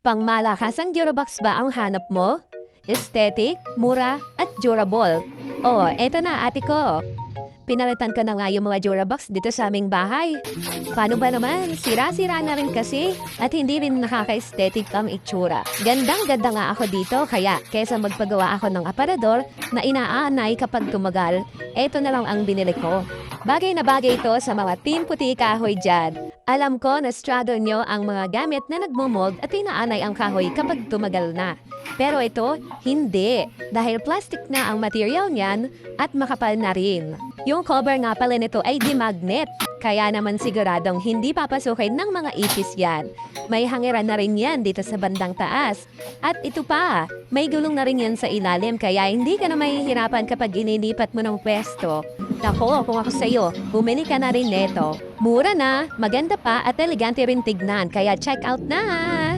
Pangmalakasang Durabox ba ang hanap mo? Aesthetic, mura, at durable. Oh, eto na ate ko. Pinalitan ko na nga yung mga Durabox dito sa aming bahay. Paano ba naman? Sira-sira na rin kasi at hindi rin nakaka-aesthetic ang itsura. Gandang-ganda nga ako dito kaya kesa magpagawa ako ng aparador na inaanay kapag tumagal, eto na lang ang binili ko. Bagay na bagay ito sa mga team puti kahoy dyan. Alam ko na struggle nyo ang mga gamit na nagmumold at inaanay ang kahoy kapag tumagal na. Pero ito, hindi. Dahil plastic na ang material niyan at makapal na rin. Yung cover nga pala nito ay di-magnet. Kaya naman siguradong hindi papasukin ng mga ipis yan. May hangiran na rin yan dito sa bandang taas. At ito pa, may gulong na rin yan sa ilalim kaya hindi ka na mahihirapan kapag inilipat mo ng pwesto. Nako, kung ako sa'yo, bumili ka na rin neto. Mura na, maganda pa at elegante rin tignan kaya check out na!